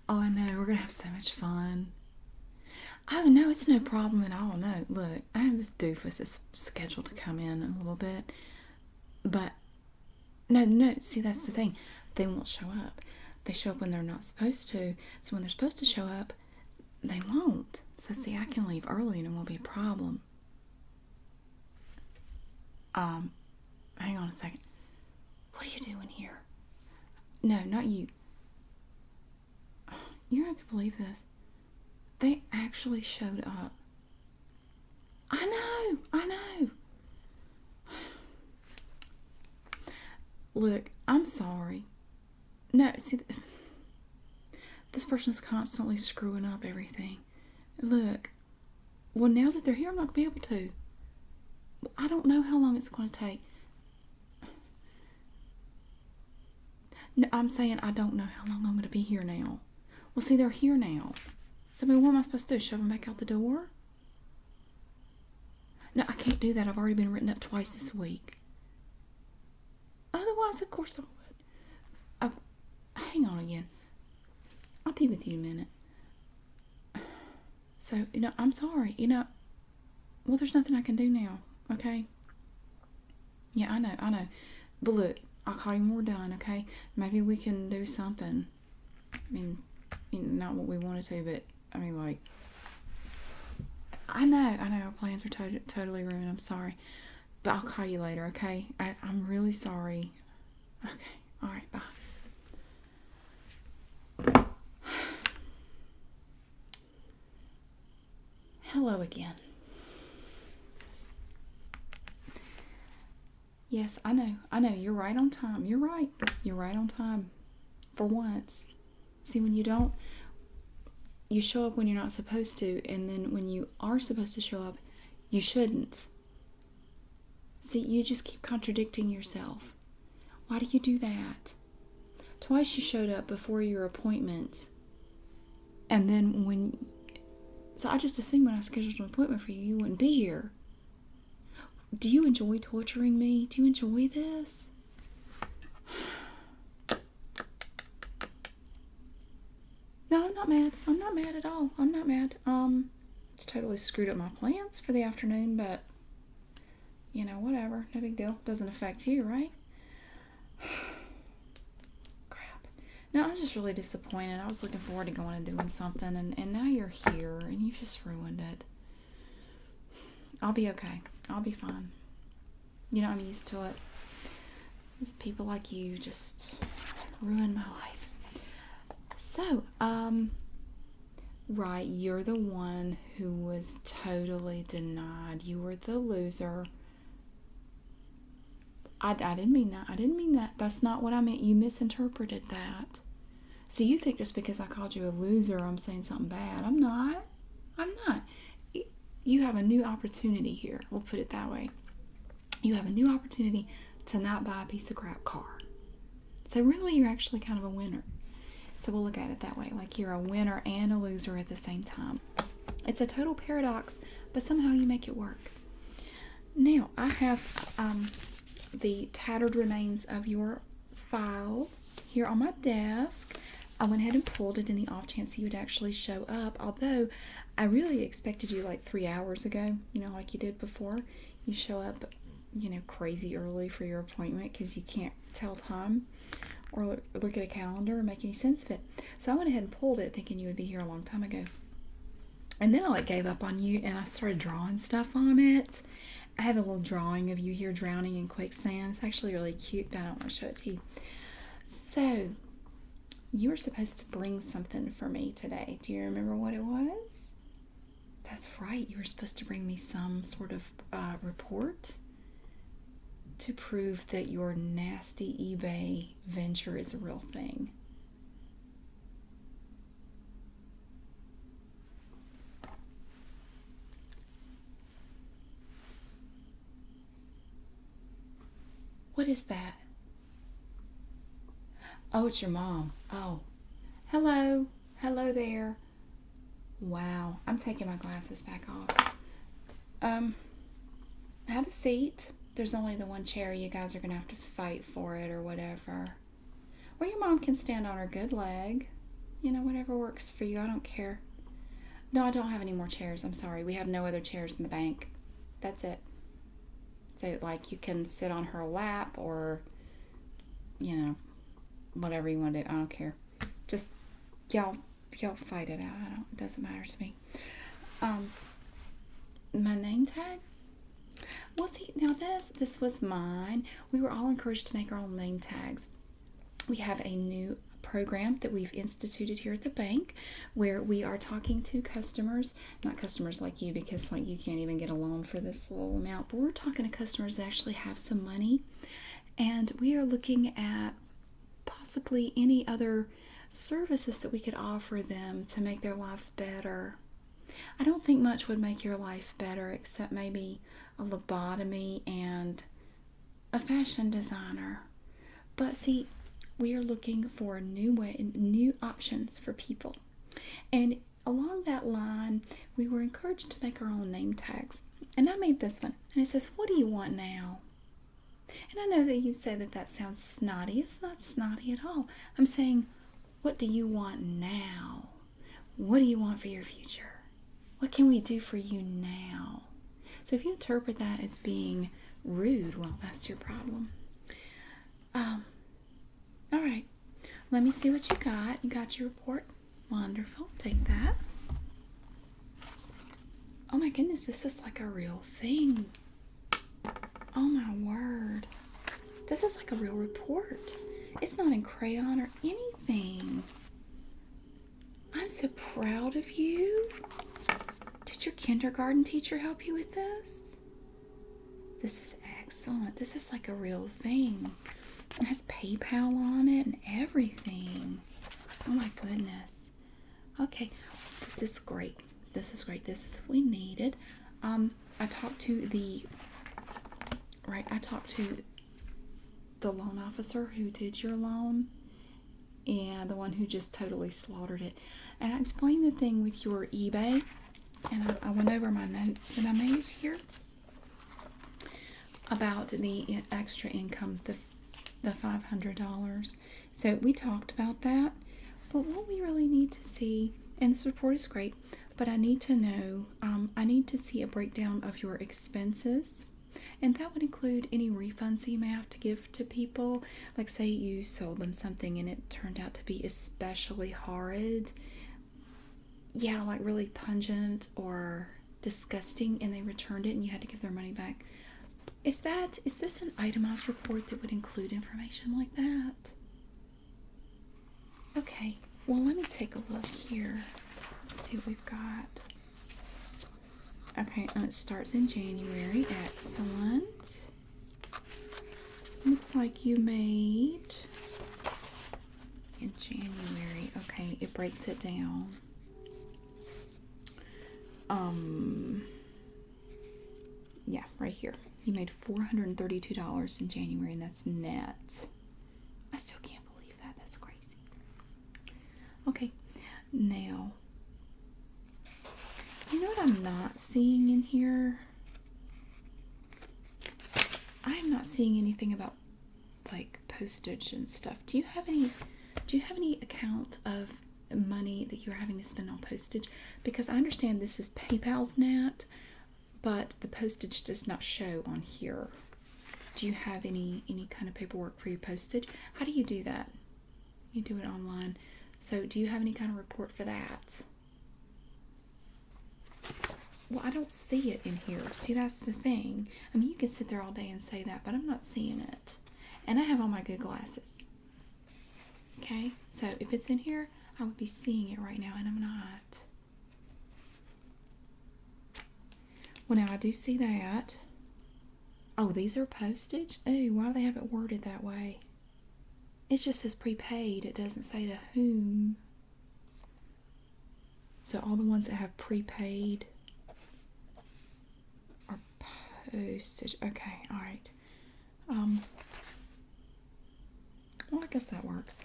Oh, I know. We're going to have so much fun. Oh, no, it's no problem at all. No, look, I have this doofus that's scheduled to come in a little bit. But, no, no, see, that's the thing. They won't show up. They show up when they're not supposed to. So when they're supposed to show up, they won't. So, see, I can leave early and it won't be a problem. Hang on a second. What are you doing here? No, not you. You're not going to believe this. They actually showed up. I know. Look, I'm sorry. No, see, this person's constantly screwing up everything. Look, well, now that they're here, I'm not going to be able to. I don't know how long it's going to take. No, I'm saying I don't know how long I'm going to be here now. Well, see, they're here now. So, I mean, what am I supposed to do? Shove them back out the door? No, I can't do that. I've already been written up twice this week. Otherwise, of course I would. Hang on again. I'll be with you in a minute. So, I'm sorry. Well, there's nothing I can do now, okay? Yeah, I know. But look, I'll call you when we're done, okay? Maybe we can do something. I mean, not what we wanted to, but, I mean, like, I know, our plans are totally ruined. I'm sorry. But I'll call you later, okay? I'm really sorry. Okay, alright, bye. Hello again. Yes, I know. You're right on time. You're right on time. For once. See, when you show up when you're not supposed to, and then when you are supposed to show up, you shouldn't. See, you just keep contradicting yourself. Why do you do that? Twice you showed up before your appointment, and then so I just assumed when I scheduled an appointment for you, you wouldn't be here. Do you enjoy torturing me? Do you enjoy this? No, I'm not mad. I'm not mad at all. I'm not mad. It's totally screwed up my plans for the afternoon, but whatever. No big deal. Doesn't affect you, right? Crap. No, I'm just really disappointed. I was looking forward to going and doing something, and now you're here, and you've just ruined it. I'll be okay. I'll be fine. I'm used to it. These people like you just ruin my life. So, right, you're the one who was totally denied. You were the loser. I didn't mean that. I didn't mean that. That's not what I meant. You misinterpreted that. So you think just because I called you a loser, I'm saying something bad. I'm not. I'm not. You have a new opportunity here. We'll put it that way. You have a new opportunity to not buy a piece of crap car. So really, you're actually kind of a winner. So we'll look at it that way. Like you're a winner and a loser at the same time. It's a total paradox, but somehow you make it work. Now, I have the tattered remains of your file here on my desk. I went ahead and pulled it in the off chance you would actually show up, although I really expected you like 3 hours ago, like you did before. You show up, crazy early for your appointment because you can't tell time or look at a calendar or make any sense of it. So I went ahead and pulled it thinking you would be here a long time ago. And then I gave up on you and I started drawing stuff on it. I have a little drawing of you here drowning in quicksand. It's actually really cute, but I don't want to show it to you. So, you were supposed to bring something for me today. Do you remember what it was? That's right. You were supposed to bring me some sort of report to prove that your nasty eBay venture is a real thing. What is that? Oh, it's your mom. Oh. Hello. Hello there. Wow. I'm taking my glasses back off. Have a seat. There's only the one chair. You guys are going to have to fight for it or whatever. Or your mom can stand on her good leg. Whatever works for you. I don't care. No, I don't have any more chairs. I'm sorry. We have no other chairs in the bank. That's it. So, like, you can sit on her lap or, whatever you want to do. I don't care. Just y'all fight it out. It doesn't matter to me. Um, my name tag. Well, see, now this was mine. We were all encouraged to make our own name tags. We have a new program that we've instituted here at the bank where we are talking to customers, not customers like you, because like you can't even get a loan for this little amount, but we're talking to customers that actually have some money, and we are looking at possibly any other services that we could offer them to make their lives better. I don't think much would make your life better except maybe a lobotomy and a fashion designer. But see, we are looking for new options for people. And along that line, we were encouraged to make our own name tags. And I made this one. And it says, "What do you want now?" And I know that you say that sounds snotty. It's not snotty at all. I'm saying, what do you want now? What do you want for your future? What can we do for you now? So if you interpret that as being rude, well, that's your problem. All right. Let me see what you got. You got your report? Wonderful. Take that. Oh my goodness, this is like a real thing. Oh my word. This is like a real report. It's not in crayon or anything. I'm so proud of you. Did your kindergarten teacher help you with this? This is excellent. This is like a real thing. It has PayPal on it and everything. Oh my goodness. Okay, this is great. This is great. This is what we needed. I talked to the loan officer who did your loan, and the one who just totally slaughtered it. And I explained the thing with your eBay, and I went over my notes that I made here about the extra income, the $500. So we talked about that. But what we really need to see, and this report is great, but I need to know, I need to see a breakdown of your expenses. And that would include any refunds you may have to give to people. Like say you sold them something and it turned out to be especially horrid. Yeah, like really pungent or disgusting, and they returned it and you had to give their money back. Is this an itemized report that would include information like that? Okay, well let me take a look here. Let's see what we've got. Okay, and it starts in January. Excellent. Looks like you made in January. Okay, it breaks it down. Yeah, right here. You made $432 in January, and that's net. I still can't believe that. That's crazy. Okay, now, you know what I'm not seeing in here? I am not seeing anything about like postage and stuff. Do you have any account of money that you're having to spend on postage? Because I understand this is PayPal's net, but the postage does not show on here. Do you have any kind of paperwork for your postage? How do you do that? You do it online. So do you have any kind of report for that? Well, I don't see it in here. See, that's the thing. I mean, you can sit there all day and say that, but I'm not seeing it. And I have on my good glasses. Okay? So if it's in here, I would be seeing it right now, and I'm not. Well, now I do see that. Oh, these are postage? Oh, why do they have it worded that way? It just says prepaid. It doesn't say to whom. So all the ones that have prepaid are postage. Okay, all right. Well, I guess that works.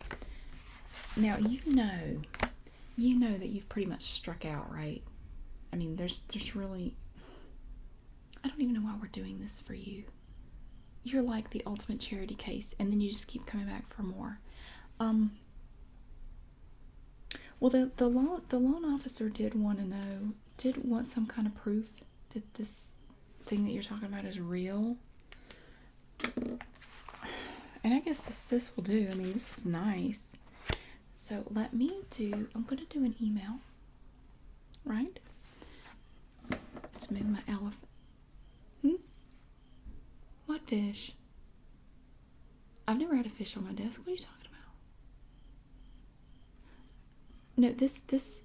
Now, you know that you've pretty much struck out, right? I mean, there's really, I don't even know why we're doing this for you. You're like the ultimate charity case, and then you just keep coming back for more. Well, the loan officer did want to know, did want some kind of proof that this thing that you're talking about is real. And I guess this will do. I mean, this is nice. So let me do, I'm going to do an email, right? Let's move my elephant. What fish? I've never had a fish on my desk. What are you talking about? No, this,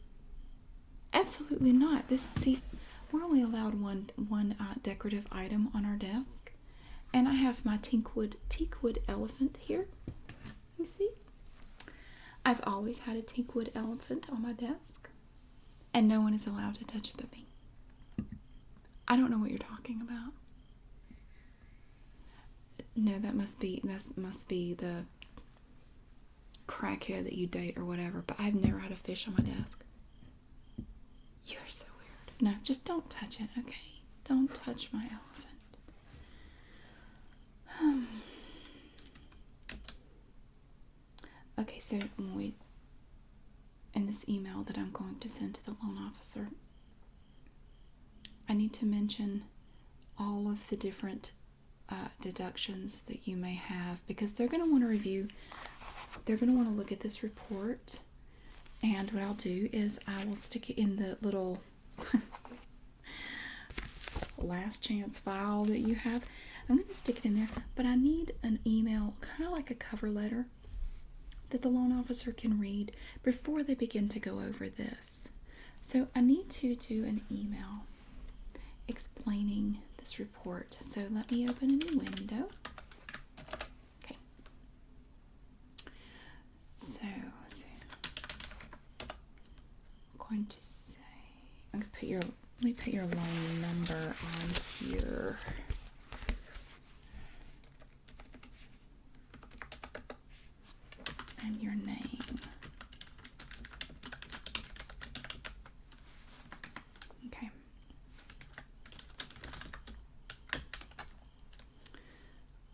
absolutely not. See, we're only allowed one decorative item on our desk. And I have my teakwood elephant here. You see? I've always had a teakwood elephant on my desk. And no one is allowed to touch it but me. I don't know what you're talking about. No, that must be the crackhead that you date or whatever. But I've never had a fish on my desk. You're so weird. No, just don't touch it, okay? Don't touch my elephant. Okay, so in this email that I'm going to send to the loan officer, I need to mention all of the different deductions that you may have, because they're going to want to review, they're going to want to look at this report. And what I'll do is I will stick it in the little last chance file that you have. I'm going to stick it in there, but I need an email, kind of like a cover letter, that the loan officer can read before they begin to go over this. So I need to do an email explaining this report. So let me open a new window. Okay. So let's see. I'm going to say, I'm going to put let me put your loan number on here. And your name. Okay.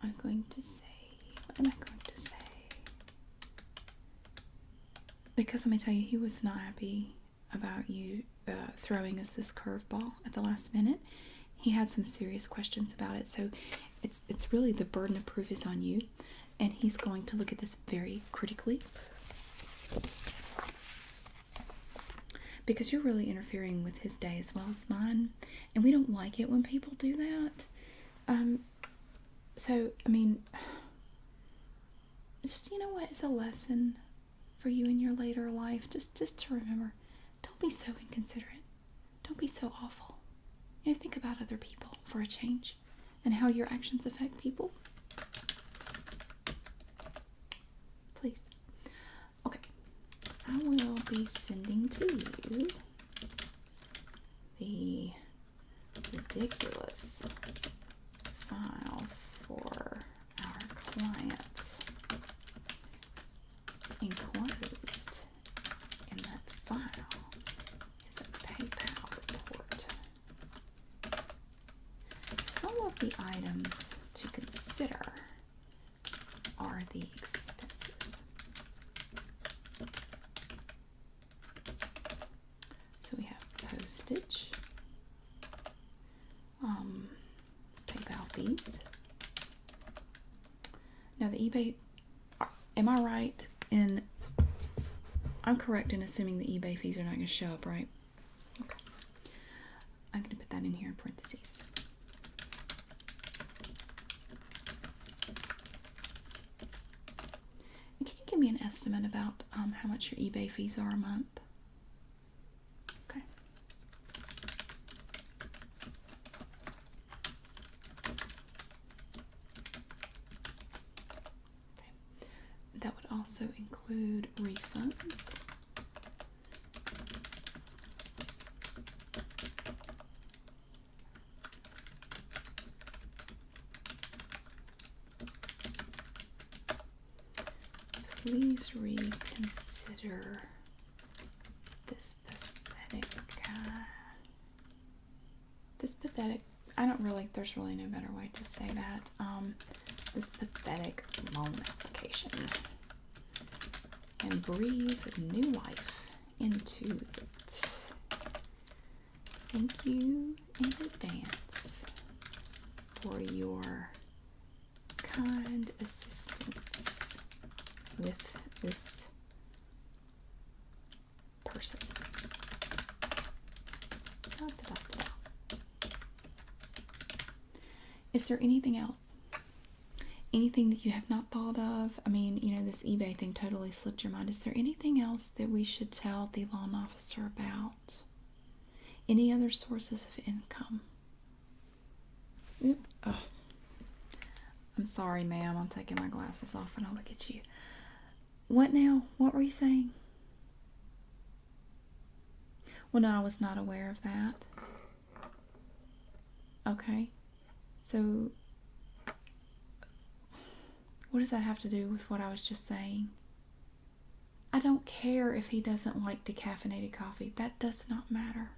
I'm going to say, what am I going to say? Because let me tell you, he was not happy about you throwing us this curveball at the last minute. He had some serious questions about it. So it's really the burden of proof is on you. And he's going to look at this very critically, because you're really interfering with his day as well as mine, and we don't like it when people do that. So I mean, just, you know what, is a lesson for you in your later life, just to remember, don't be so inconsiderate, don't be so awful. You know, think about other people for a change, and how your actions affect people. Please. Okay. I will be sending to you the ridiculous file for our clients. Enclosed in that file is a PayPal report. Some of the items to consider are the expenses. So we have postage, PayPal fees. Now the eBay, am I right in, I'm correct in assuming the eBay fees are not going to show up, right? Okay. I'm going to put that in here in parentheses. And can you give me an estimate about how much your eBay fees are a month? Okay. That would also include refunds. Please reconsider this pathetic I don't really, there's really no better way to say that. This pathetic loan application, and breathe new life into it. Thank you in advance for your kind assistance with this person. Da, da, da, da. Is there anything else? Anything that you have not thought of? I mean, you know, this eBay thing totally slipped your mind. Is there anything else that we should tell the loan officer about? Any other sources of income? Yep. Oh. I'm sorry, ma'am. I'm taking my glasses off when I look at you. What now? What were you saying? Well, no, I was not aware of that. Okay. So, what does that have to do with what I was just saying? I don't care if he doesn't like decaffeinated coffee. That does not matter.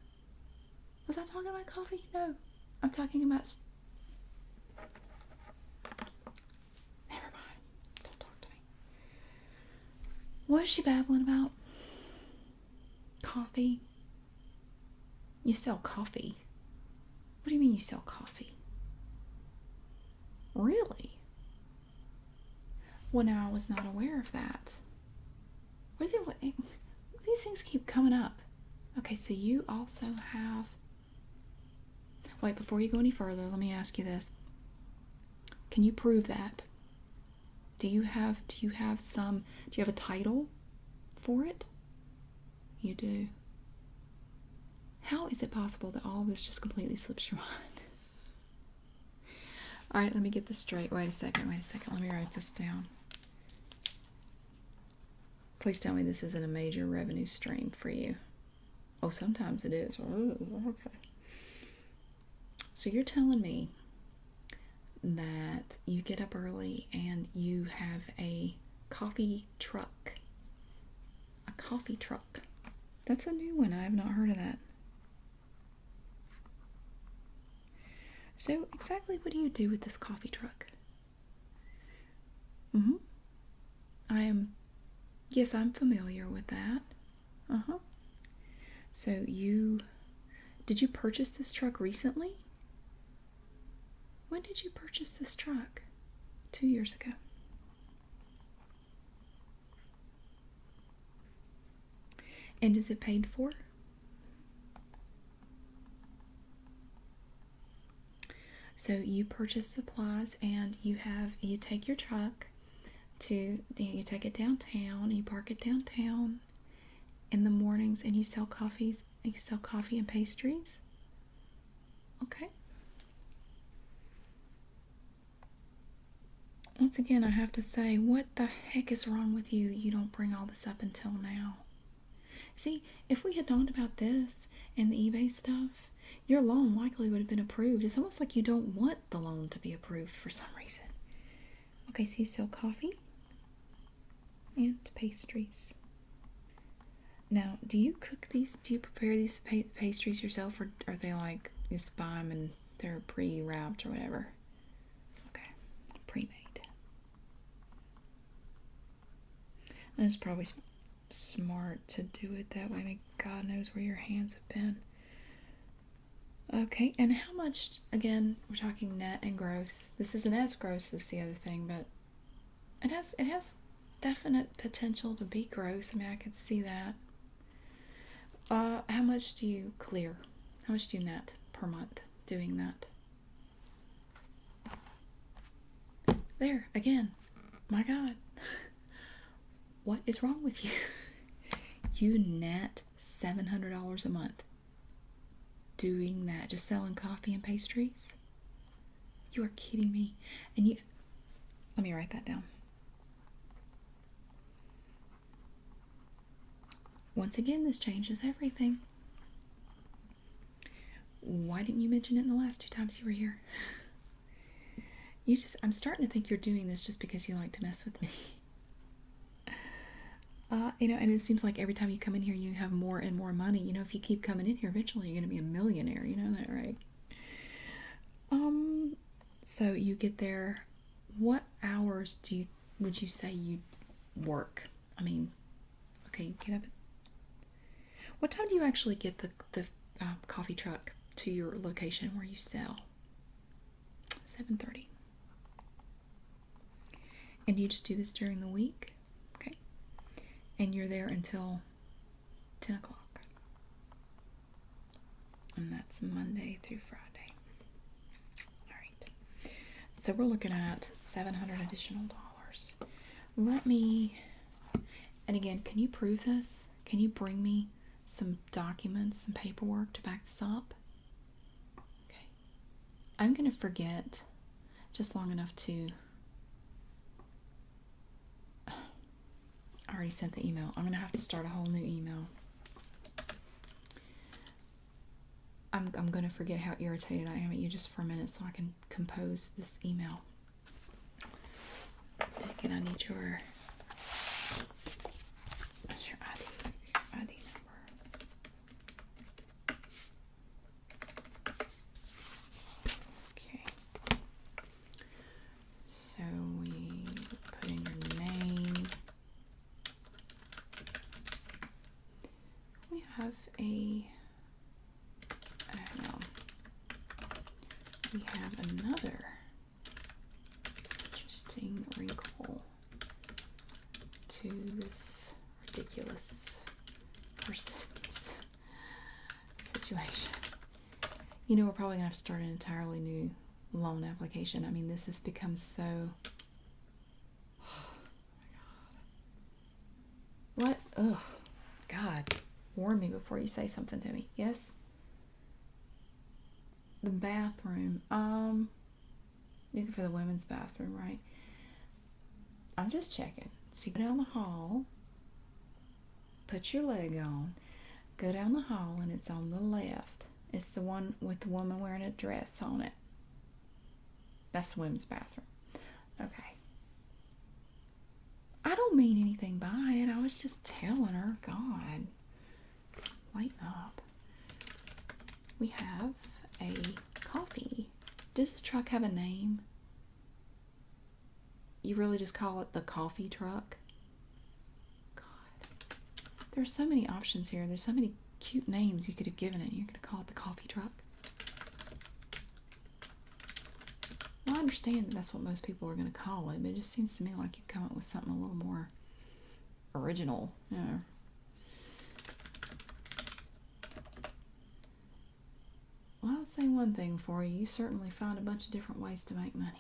Was I talking about coffee? No. I'm talking about... Never mind. Don't talk to me. What is she babbling about? Coffee? You sell coffee? What do you mean you sell coffee? Really? Well, now I was not aware of that. These things keep coming up. Okay, so you also have... Wait, before you go any further, let me ask you this. Can you prove that? Do you have a title for it? You do. How is it possible that all of this just completely slips your mind? All right, let me get this straight. Wait a second. Let me write this down. Please tell me this isn't a major revenue stream for you. Oh, sometimes it is. Oh, okay. So you're telling me that you get up early and you have a coffee truck. A coffee truck. That's a new one. I have not heard of that. So exactly what do you do with this coffee truck? Yes, I'm familiar with that. So did you purchase this truck recently? When did you purchase this truck? 2 years ago. And is it paid for? So you purchase supplies and you take your truck you take it downtown and you park it downtown in the mornings and you sell coffee and pastries. Okay. Once again, I have to say, what the heck is wrong with you that you don't bring all this up until now? See, if we had known about this and the eBay stuff, your loan likely would have been approved. It's almost like you don't want the loan to be approved for some reason. Okay, so you sell coffee and pastries. Now, do you prepare these pastries yourself, or are they like, you just buy them and they're pre-wrapped or whatever? Okay, pre-made. And it's probably smart to do it that way. I mean, God knows where your hands have been. Okay, and how much, again, we're talking net and gross. This isn't as gross as the other thing, but it has definite potential to be gross. I mean, I could see that. How much do you clear? How much do you net per month doing that? There, again. My God. What is wrong with you? You net $700 a month doing that, just selling coffee and pastries? You are kidding me. And let me write that down. Once again, this changes everything. Why didn't you mention it in the last 2 times you were here? I'm starting to think you're doing this just because you like to mess with me. And it seems like every time you come in here, you have more and more money. If you keep coming in here, eventually you're going to be a millionaire. You know that, right? So you get there. What hours would you say you work? I mean, okay, you get up What time do you actually get the coffee truck to your location where you sell? 7:30. And you just do this during the week? Okay. And you're there until 10 o'clock. And that's Monday through Friday. All right. So we're looking at $700 additional dollars. Let me, and again, can you prove this? Can you bring me some documents, some paperwork to back this up? Okay. I'm going to forget just long enough to, I already sent the email. I'm going to have to start a whole new email. I'm going to forget how irritated I am at you just for a minute so I can compose this email. Again, I need your ID number. Okay. So we put in your name. We have we have another interesting wrinkle to this ridiculous person's situation. You know, we're probably going to have to start an entirely new loan application. I mean, this has become so... Oh my God. What? Ugh. God. Warn me before you say something to me. Yes? The bathroom. Looking for the women's bathroom, right? I'm just checking. So you go down the hall, put your leg on, go down the hall, and it's on the left. It's the one with the woman wearing a dress on it. That's the women's bathroom. Okay. I don't mean anything by it. I was just telling her. God. Lighten up. We have a coffee. Does this truck have a name? You really just call it the coffee truck? God. There's so many options here. There's so many cute names you could have given it. You're going to call it the coffee truck? Well, I understand that's what most people are going to call it, but it just seems to me like you'd come up with something a little more original. Yeah. Well, I'll say one thing for you. You certainly find a bunch of different ways to make money.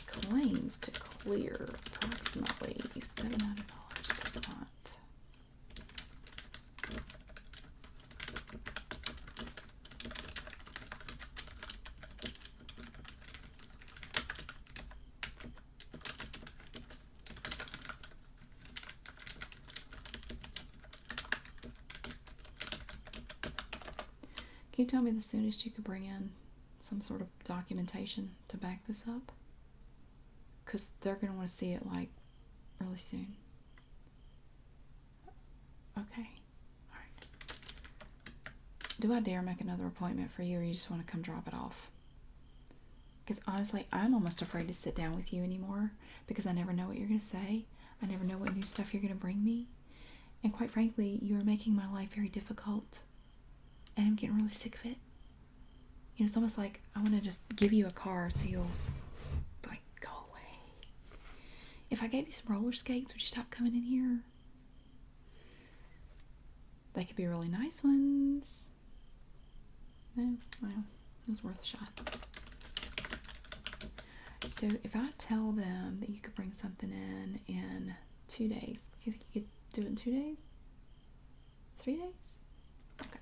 Claims to clear approximately $700 per month. Can you tell me the soonest you could bring in some sort of documentation to back this up? Because they're going to want to see it, like, really soon. Okay. All right. Do I dare make another appointment for you, or you just want to come drop it off? Because honestly, I'm almost afraid to sit down with you anymore because I never know what you're going to say. I never know what new stuff you're going to bring me. And quite frankly, you are making my life very difficult. And I'm getting really sick of it. You know, it's almost like I want to just give you a car so you'll, like, go away. If I gave you some roller skates, would you stop coming in here? They could be really nice ones. No, well, it was worth a shot. So if I tell them that you could bring something in 2 days, do you think you could do it in 2 days? 3 days? Okay.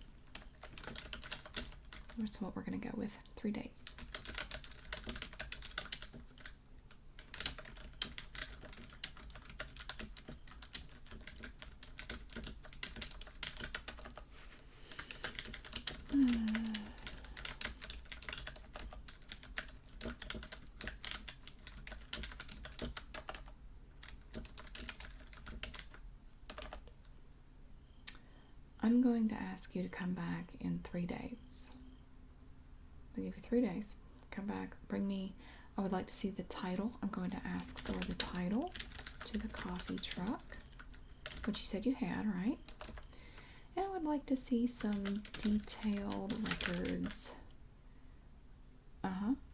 That's what we're going to go with. 3 days. I'm going to ask you to come back in 3 days. I'll give you 3 days. Come back, bring me, I would like to see the title. I'm going to ask for the title to the coffee truck, which you said you had, right? I'd like to see some detailed records.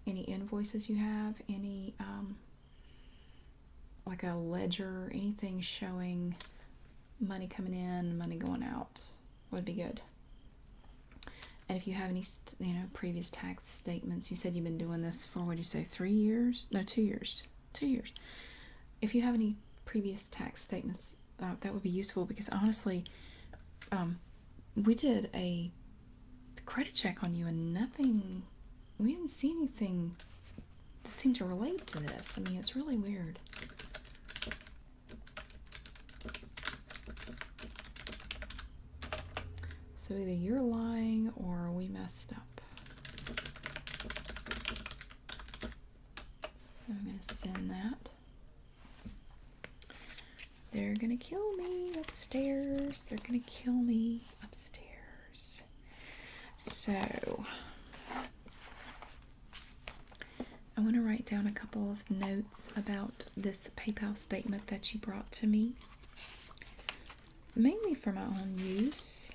Any invoices you have, any like a ledger, anything showing money coming in, money going out would be good. And if you have any, previous tax statements, you said you've been doing this for, what did you say, 3 years? No, 2 years. 2 years. If you have any previous tax statements, that would be useful, because honestly, we did a credit check on you and we didn't see anything that seemed to relate to this. I mean, it's really weird. So either you're lying or we messed up. I'm going to send that. They're going to kill me upstairs. They're going to kill me upstairs. So I want to write down a couple of notes about this PayPal statement that you brought to me, mainly for my own use.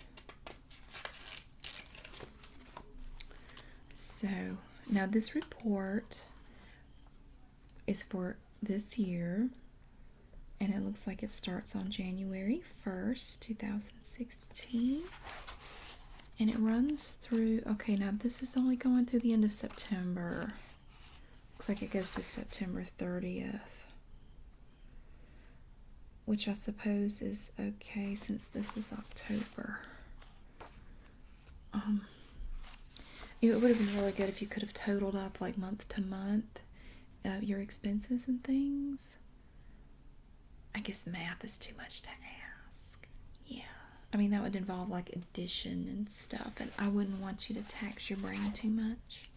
So now this report is for this year, and it looks like it starts on January 1st, 2016, and it runs through, okay, now this is only going through the end of September. Looks like it goes to September 30th, which I suppose is okay since this is October. It would have been really good if you could have totaled up, like, month to month your expenses and things. I guess math is too much to ask. Yeah. I mean, that would involve, like, addition and stuff, and I wouldn't want you to tax your brain too much.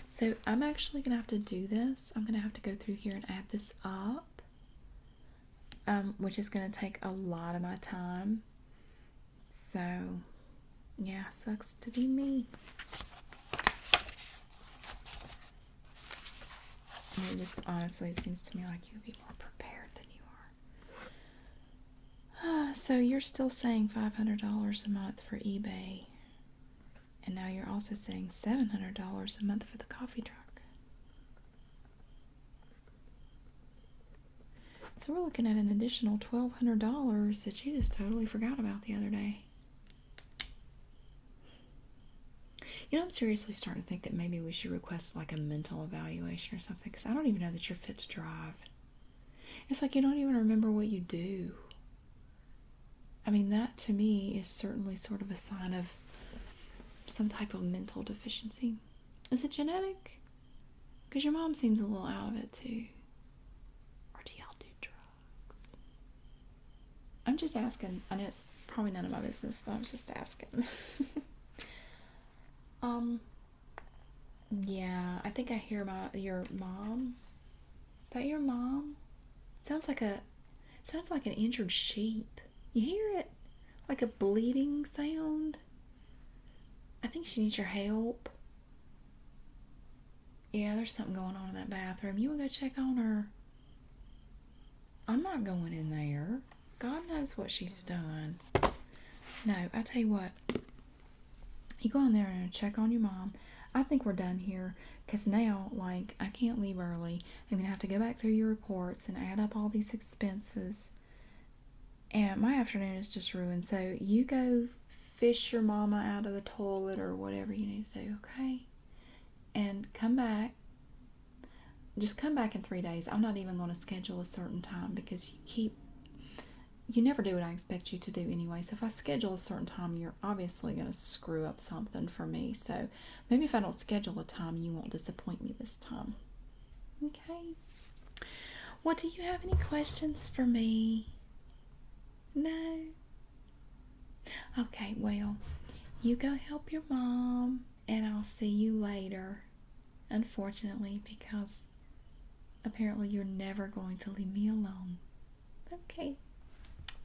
So I'm actually going to have to do this. I'm going to have to go through here and add this up, which is going to take a lot of my time. So, yeah, sucks to be me. And it just, honestly, it seems to me like you would be more prepared than you are. So you're still saying $500 a month for eBay. And now you're also saying $700 a month for the coffee truck. So we're looking at an additional $1,200 that you just totally forgot about the other day. You know, I'm seriously starting to think that maybe we should request like a mental evaluation or something, because I don't even know that you're fit to drive. It's like you don't even remember what you do. I mean, that to me is certainly sort of a sign of some type of mental deficiency. Is it genetic? Because your mom seems a little out of it too. Or do y'all do drugs? I'm just asking. I know it's probably none of my business, but I'm just asking. Yeah, I think I hear your mom. Is that your mom? Sounds like an injured sheep. You hear it? Like a bleeding sound? I think she needs your help. Yeah, there's something going on in that bathroom. You want to go check on her? I'm not going in there. God knows what she's done. No, I tell you what. You go in there and check on your mom. I think we're done here, because now, like, I can't leave early. I'm going to have to go back through your reports and add up all these expenses. And my afternoon is just ruined. So you go fish your mama out of the toilet or whatever you need to do, okay? And come back. Just come back in 3 days. I'm not even going to schedule a certain time, because you never do what I expect you to do anyway. So if I schedule a certain time, you're obviously going to screw up something for me. So maybe if I don't schedule a time, you won't disappoint me this time. Okay? Well, do you have any questions for me? No? Okay, well, you go help your mom, and I'll see you later. Unfortunately, because apparently you're never going to leave me alone. Okay.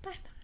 Bye-bye.